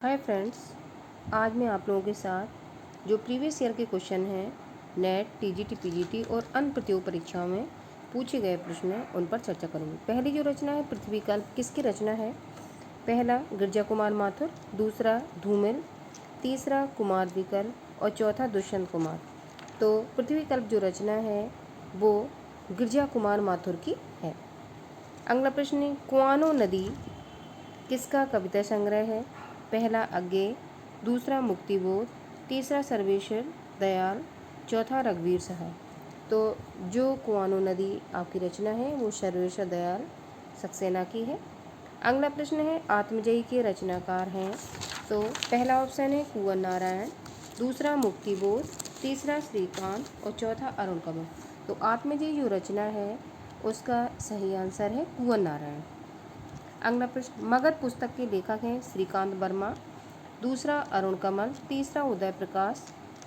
Hi friends, आज मैं आप लोगों के साथ जो प्रीवियस ईयर के क्वेश्चन हैं नेट, टीजीटी, पीजीटी और अन्य प्रतियोगी परीक्षाओं में पूछे गए प्रश्न हैं उन पर चर्चा करूँगी। पहली जो रचना है पृथ्वी कल्प, किसकी रचना है? पहला गिरजा कुमार माथुर, दूसरा धूमिल, तीसरा कुमार विकल्प और चौथा दुष्यंत कुमार। तो पृथ्वी कल्प जो रचना है वो गिरजा कुमार माथुर की है। अगला प्रश्न है, कुआनो नदी किसका कविता संग्रह है? पहला अज्ञे, दूसरा मुक्तिबोध, तीसरा सर्वेश्वर दयाल, चौथा रघुवीर सहाय। तो जो कुआनो नदी आपकी रचना है वो सर्वेश्वर दयाल सक्सेना की है। अगला प्रश्न है, आत्मजयी के रचनाकार हैं? तो पहला ऑप्शन है कुंवर नारायण, दूसरा मुक्तिबोध, तीसरा श्रीकांत और चौथा अरुण कमल। तो आत्मजयी जो रचना है उसका सही आंसर है कुंवर नारायण। अगला प्रश्न, मगध पुस्तक के लेखक हैं श्रीकांत वर्मा, दूसरा अरुण कमल, तीसरा उदय प्रकाश,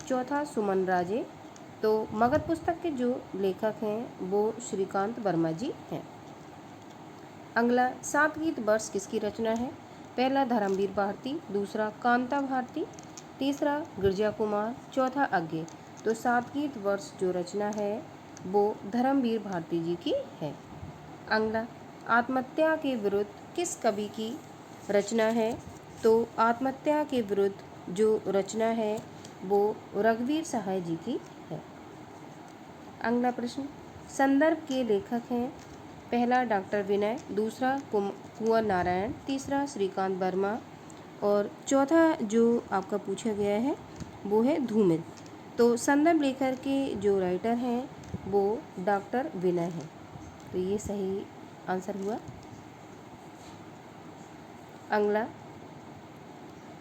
चौथा सुमन राजे। तो मगध पुस्तक के जो लेखक हैं वो श्रीकांत वर्मा जी हैं। अगला, सात गीत वर्ष किसकी रचना है? पहला धर्मवीर भारती, दूसरा कांता भारती, तीसरा गिरजा कुमार, चौथा अज्ञे। तो सात गीत वर्ष जो रचना है वो धर्मवीर भारती जी की है। अगला, आत्महत्या के विरुद्ध किस कवि की रचना है? तो आत्महत्या के विरुद्ध जो रचना है वो रघुवीर सहाय जी की है। अगला प्रश्न, संदर्भ के लेखक हैं? पहला डॉक्टर विनय, दूसरा कुंवर नारायण, तीसरा श्रीकांत वर्मा और चौथा जो आपका पूछा गया है वो है धूमिल। तो संदर्भ लेखक के जो राइटर हैं वो डॉक्टर विनय हैं। तो ये सही आंसर हुआ। अगला,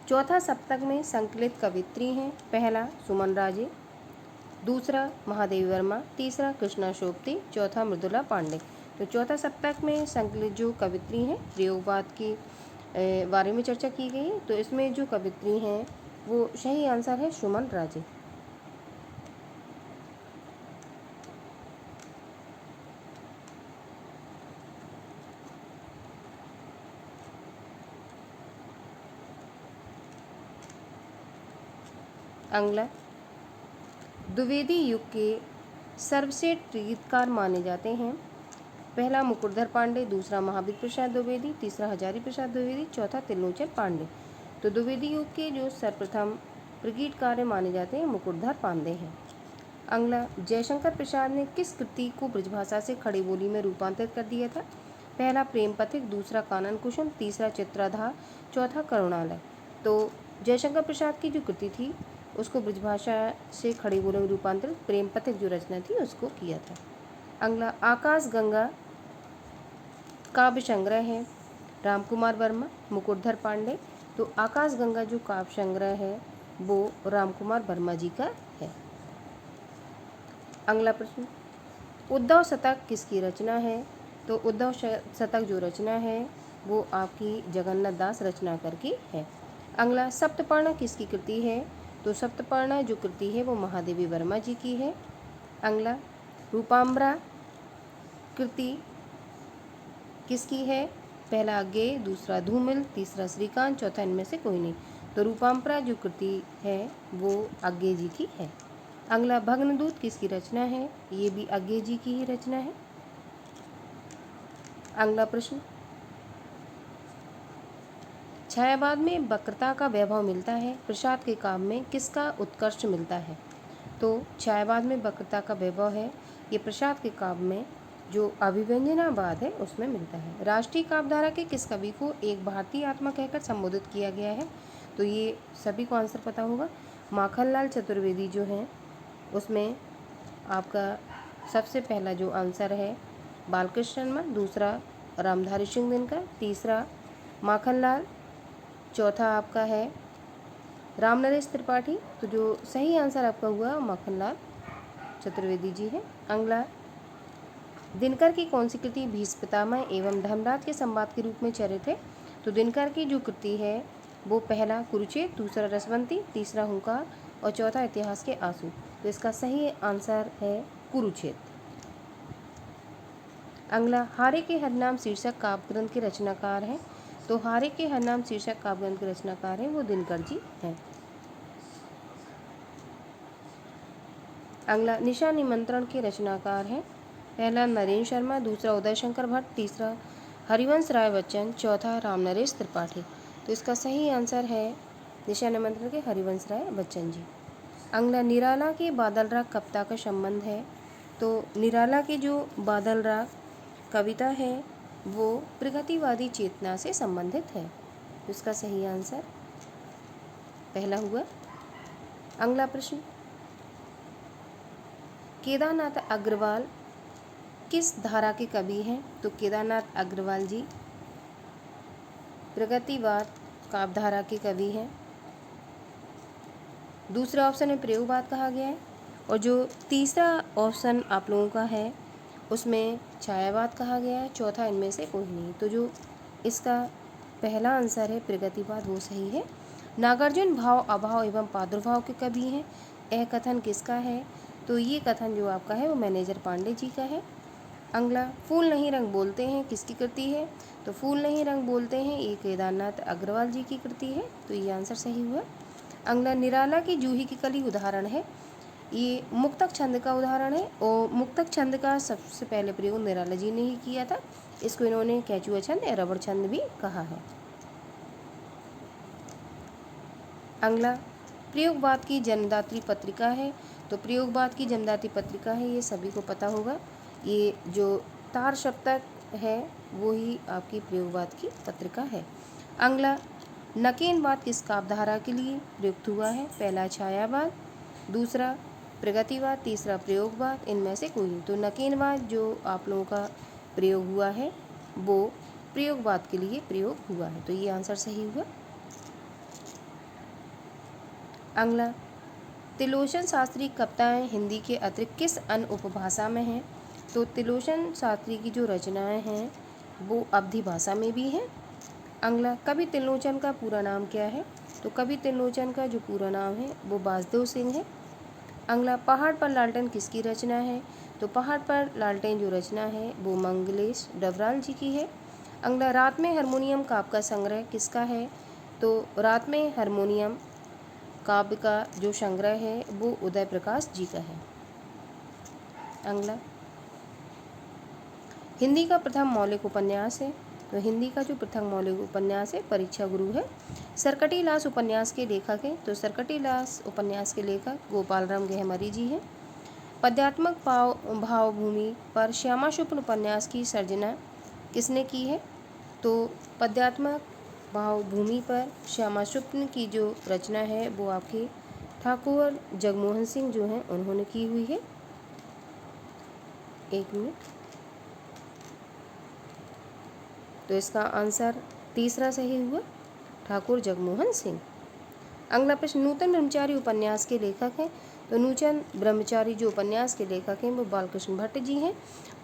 चौथा सप्तक में संकलित कवित्री हैं? पहला सुमन राजे, दूसरा महादेवी वर्मा, तीसरा कृष्णा शोभती, चौथा मृदुला पांडे। तो चौथा सप्तक में संकलित जो कवित्री हैं प्रयोगवाद के बारे में चर्चा की गई। तो इसमें जो कवित्री हैं वो सही आंसर है सुमन राजे। अगला, द्विवेदी युग के सर्वश्रेष्ठ गीतकार माने जाते हैं? पहला मुकुटधर पांडे, दूसरा महावीर प्रसाद द्विवेदी, तीसरा हजारी प्रसाद द्विवेदी, चौथा त्रिलोचन पांडे। तो द्विवेदी युग के जो सर्वप्रथम गीतकार माने जाते हैं मुकुटधर पांडे हैं। अगला, जयशंकर प्रसाद ने किस कृति को ब्रजभाषा से खड़ी बोली में रूपांतरित कर दिया था? पहला प्रेम पथिक, दूसरा कानन कुसुम, तीसरा चित्राधार, चौथा करुणालय। तो जयशंकर प्रसाद की जो कृति थी उसको ब्रजभाषा से खड़ी बोली में रूपांतरित प्रेम पथिक जो रचना थी उसको किया था। अगला, आकाश गंगा काव्य संग्रह है? रामकुमार वर्मा, मुकुटधर पांडे। तो आकाश गंगा जो काव्य संग्रह है वो रामकुमार वर्मा जी का है। अगला प्रश्न, उद्धव शतक किसकी रचना है? तो उद्धव शतक जो रचना है वो आपकी जगन्नाथ दास रचनाकर की है। अगला, सप्तपर्णा किसकी कृति है? तो सप्तपर्णा जो कृति है वो महादेवी वर्मा जी की है। अगला, रूपाम्बरा कृति किसकी है? पहला अज्ञे, दूसरा धूमिल, तीसरा श्रीकांत, चौथा इनमें से कोई नहीं। तो रूपाम्बरा जो कृति है वो अज्ञे जी की है। अगला, भग्नदूत किसकी रचना है? ये भी अज्ञे जी की ही रचना है। अगला प्रश्न, छायावाद में वक्रता का वैभव मिलता है, प्रसाद के काव्य में किसका उत्कर्ष मिलता है? तो छायावाद में वक्रता का वैभव है ये प्रसाद के काव्य में जो अभिव्यंजनावाद है उसमें मिलता है। राष्ट्रीय काव्यधारा के किस कवि को एक भारतीय आत्मा कहकर संबोधित किया गया है? तो ये सभी को आंसर पता होगा। माखनलाल चतुर्वेदी जो हैं उसमें आपका सबसे पहला जो आंसर है बालकृष्ण शर्मा, दूसरा रामधारी सिंह दिनकर, तीसरा माखनलाल, चौथा आपका है रामनरेश त्रिपाठी। तो जो सही आंसर आपका हुआ माखनलाल चतुर्वेदी जी है। अगला, दिनकर की कौन सी कृति भीष्म पितामह एवं धर्मराज के संवाद के रूप में चरित है? तो दिनकर की जो कृति है वो पहला कुरुक्षेत्र, दूसरा रसवंती, तीसरा हुंकार और चौथा इतिहास के आंसू। तो इसका सही आंसर है कुरुक्षेत्र। अगला, हारे के हरिनाम शीर्षक काव्य ग्रंथ के रचनाकार हैं? तो हारे के हर नाम शीर्षक काव्य ग्रंथ के रचनाकार हैं वो दिनकर जी हैं। अगला, निशा निमंत्रण के रचनाकार हैं। पहला नरेंद्र शर्मा, दूसरा उदय शंकर भट्ट, तीसरा हरिवंश राय बच्चन, चौथा रामनरेश त्रिपाठी। तो इसका सही आंसर है निशा निमंत्रण के हरिवंश राय बच्चन जी। अगला, निराला के बादल राग कविता का संबंध है। तो निराला के जो बादल राग कविता है वो प्रगतिवादी चेतना से संबंधित है। तो इसका सही आंसर पहला हुआ। अगला प्रश्न, केदारनाथ अग्रवाल किस धारा के कवि हैं? तो केदारनाथ अग्रवाल जी प्रगतिवाद काव्यधारा के कवि हैं। दूसरा ऑप्शन में प्रयोगवाद कहा गया है और जो तीसरा ऑप्शन आप लोगों का है उसमें छायावाद कहा गया है। चौथा इनमें से कोई नहीं। तो जो इसका पहला आंसर है प्रगतिवाद वो सही है। नागार्जुन भाव अभाव एवं प्रादुर्भाव के कवि हैं। यह कथन किसका है? तो ये कथन जो आपका है वो मैनेजर पांडे जी का है। अगला, फूल नहीं रंग बोलते हैं किसकी कृति है? तो फूल नहीं रंग बोलते हैं ये केदारनाथ अग्रवाल जी की कृति है। तो ये आंसर सही हुआ। अगला, निराला की जूही की कली उदाहरण है। ये मुक्तक छंद का उदाहरण है और मुक्तक छंद का सबसे पहले प्रयोग निराला जी ने ही किया था। इसको इन्होंने केचुआ छंद या रबड़ छंद भी कहा है। अगला, प्रयोगवाद की जन्मदात्री पत्रिका है। तो प्रयोगवाद की जन्मदात्री पत्रिका है, ये सभी को पता होगा। ये जो तार सप्तक है वो ही आपकी प्रयोगवाद की पत्रिका है। अगला, नकेनवाद किस काव्यधारा के लिए प्रयुक्त हुआ है? पहला छायावाद, दूसरा प्रगतिवाद, तीसरा प्रयोगवाद, इनमें से कोई नहीं। तो नकेनवाद जो आप लोगों का प्रयोग हुआ है वो प्रयोगवाद के लिए प्रयोग हुआ है। तो ये आंसर सही हुआ। अगला, त्रिलोचन शास्त्री कविताएं हिंदी के अतिरिक्त किस अन्य उपभाषा में हैं? तो त्रिलोचन शास्त्री की जो रचनाएं हैं वो अवधी भाषा में भी हैं। अगला, कवि त्रिलोचन का पूरा नाम क्या है? तो कवि त्रिलोचन का जो पूरा नाम है वो वासुदेव सिंह है। अगला, पहाड़ पर लालटेन किसकी रचना है? तो पहाड़ पर लालटेन जो रचना है वो मंगलेश डबराल जी की है। अगला, रात में हारमोनियम काव्य का संग्रह किसका है? तो रात में हारमोनियम काव्य का जो संग्रह है वो उदय प्रकाश जी का है। अगला, हिंदी का प्रथम मौलिक उपन्यास है। तो हिंदी का जो प्रथम मौलिक उपन्यास है परीक्षा गुरु है। सरकटीलास उपन्यास के लेखक हैं। तो सरकटीलास उपन्यास के लेखक गोपाल राम गहमरी जी हैं। पद्यात्मक भावभूमि पर श्यामा शुक्ल उपन्यास की सर्जना किसने की है? तो पद्यात्मक भावभूमि पर श्यामा शुक्ल की जो रचना है वो आपके ठाकुर जगमोहन सिंह जो हैं उन्होंने की हुई है। एक मिनट। तो इसका आंसर तीसरा सही हुआ, ठाकुर जगमोहन सिंह। अगला प्रश्न, नूतन ब्रह्मचारी उपन्यास के लेखक हैं। तो नूतन ब्रह्मचारी जो उपन्यास के लेखक हैं वो बालकृष्ण भट्ट जी हैं।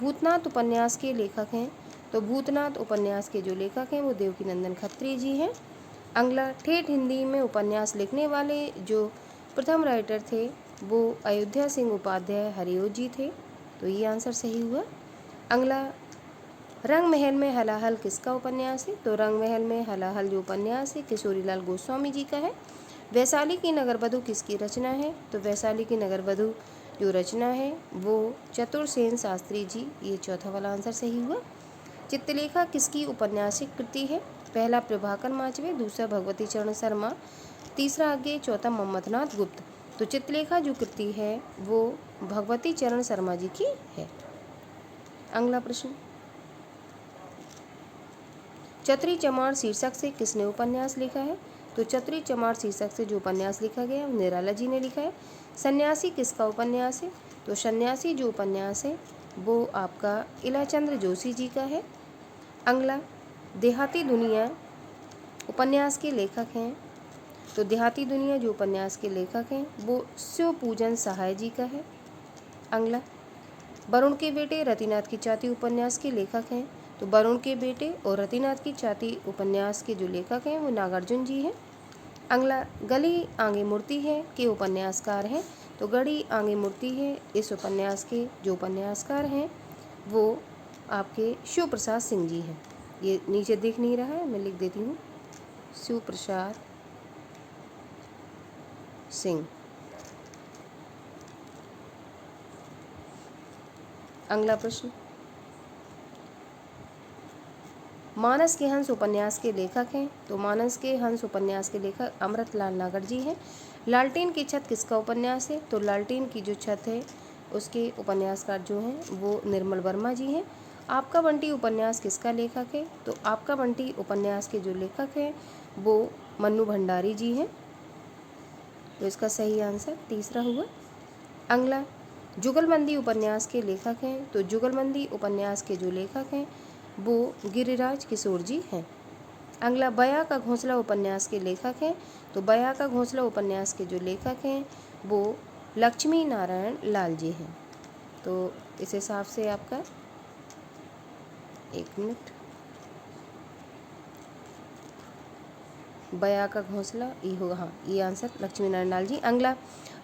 भूतनाथ उपन्यास के लेखक हैं। तो भूतनाथ उपन्यास के जो लेखक हैं वो देवकीनंदन खत्री जी हैं। अगला, ठेठ हिंदी में उपन्यास लिखने वाले जो प्रथम राइटर थे वो अयोध्या सिंह उपाध्याय हरिओ जी थे। तो ये आंसर सही हुआ। अगला, रंग महल में हलाहल किसका उपन्यास है? तो रंग महल में हलाहल जो उपन्यास है किशोरीलाल गोस्वामी जी का है। वैशाली की नगरवधु किसकी रचना है? तो वैशाली की नगरवधु जो रचना है वो चतुरसेन शास्त्री जी। ये चौथा वाला आंसर सही हुआ। चित्रलेखा किसकी उपन्यासिक कृति है? पहला प्रभाकर माचवे, दूसरा भगवती चरण शर्मा, तीसरा आगे, चौथा मोहम्मदनाथ गुप्त। तो चित्रलेखा जो कृति है वो भगवती चरण शर्मा जी की है। अगला प्रश्न, चतरी चमार शीर्षक से किसने उपन्यास लिखा है? तो चतरी चमार शीर्षक से जो उपन्यास लिखा गया है निराला जी ने लिखा है। सन्यासी किसका उपन्यास है? तो सन्यासी जो उपन्यास है वो आपका इलाचंद्र जोशी जी का है। अगला, देहाती दुनिया उपन्यास के लेखक हैं। तो देहाती दुनिया जो उपन्यास के लेखक हैं वो शिवपूजन सहाय जी का है। अगला, वरुण के बेटे रतिनाथ की चाती उपन्यास के लेखक हैं। तो वरुण के बेटे और रतिनाथ की चाती उपन्यास के जो लेखक हैं वो नागार्जुन जी हैं। अगला, गली आगे मूर्ति है के उपन्यासकार हैं। तो गड़ी आगे मूर्ति है इस उपन्यास के जो उपन्यासकार हैं वो आपके शिव प्रसाद सिंह जी हैं। ये नीचे दिख नहीं रहा है, मैं लिख देती हूँ, शिव प्रसाद सिंह। अगला प्रश्न, मानस के हंस उपन्यास के लेखक हैं, तो मानस के हंस उपन्यास के लेखक अमृतलाल नागर जी हैं। लालटेन की छत किसका उपन्यास है, तो लालटेन की जो छत है उसके उपन्यासकार जो हैं वो निर्मल वर्मा जी हैं। आपका बंटी उपन्यास किसका लेखक है, तो आपका बंटी उपन्यास के जो लेखक हैं वो मन्नू भंडारी जी हैं। तो इसका सही आंसर तीसरा हुआ। अगला, जुगलबंदी उपन्यास के लेखक हैं, तो जुगलबंदी उपन्यास के जो लेखक हैं वो गिरिराज किशोर जी हैं। अगला, बया का घोंसला उपन्यास के लेखक हैं, तो बया का घोंसला उपन्यास के जो लेखक हैं वो लक्ष्मी नारायण लाल जी हैं। तो इस हिसाब से आपका, एक मिनट, बया का घोंसला ये होगा, हाँ ये आंसर लक्ष्मी नारायण लाल जी। अगला,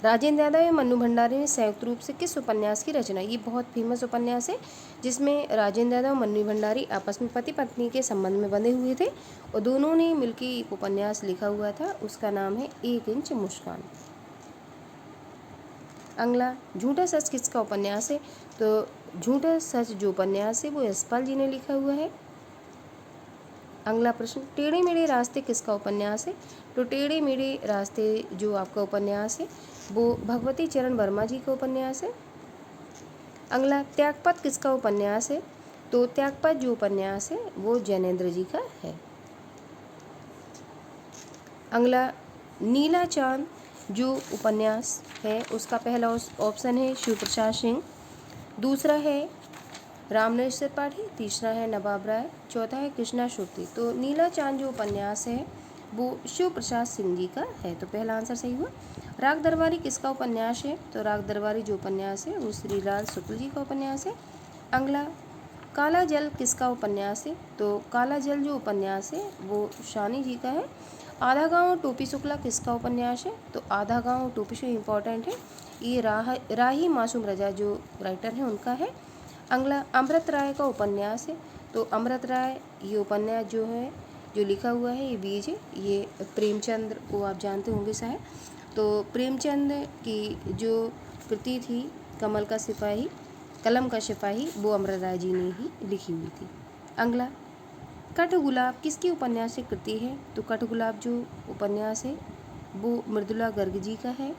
राजेंद्र यादव एवं मन्नू भंडारी ने संयुक्त रूप से किस उपन्यास की रचना, ये बहुत फेमस उपन्यास है जिसमें राजेंद्र यादव और मन्नू भंडारी आपस में पति पत्नी के संबंध में बंधे हुए थे और दोनों ने मिलकर एक उपन्यास लिखा हुआ था, उसका नाम है 1 इंच मुस्कान। अगला, झूठा सच किसका उपन्यास है, तो झूठा सच जो उपन्यास है वो यशपाल जी ने लिखा हुआ है। अगला प्रश्न, टेढ़े मेढ़े रास्ते किसका उपन्यास है, तो टेढ़े मेढ़े रास्ते जो आपका उपन्यास है वो भगवती चरण वर्मा जी का उपन्यास है। अगला, त्यागपत किसका उपन्यास है, तो त्यागपत जो उपन्यास है वो जैनेन्द्र जी का है। अगला, नीला चांद जो उपन्यास है उसका पहला ऑप्शन है शिव प्रसाद सिंह, दूसरा है रामनरेश त्रिपाठी, तीसरा है नवाब राय, चौथा है कृष्णा शुक्ति। तो नीला चांद जो उपन्यास है वो शिव प्रसाद सिंह जी का है, तो पहला आंसर सही हुआ। राग दरबारी किसका उपन्यास है, तो राग दरबारी जो उपन्यास है वो श्रीलाल शुक्ल जी का उपन्यास है। अगला, काला जल किसका उपन्यास है, तो काला जल जो उपन्यास है वो शानी जी का है। आधा गाँव टोपी शुक्ला किसका उपन्यास है, तो आधा गाँव टोपी शुक्ला इम्पॉर्टेंट है, ये राही मासूम रजा जो राइटर हैं उनका है। अगला, अमृत राय का उपन्यास है, तो अमृत राय ये उपन्यास जो है जो लिखा हुआ है ये बीज है, ये प्रेमचंद को आप जानते होंगे शायद। तो प्रेमचंद की जो कृति थी कमल का सिपाही, कलम का सिपाही, वो अमृत राय जी ने ही लिखी हुई थी। अगला, कठगुलाब किसकी उपन्यास की कृति है, तो कठगुलाब जो उपन्यास है वो मृदुला गर्ग जी का है।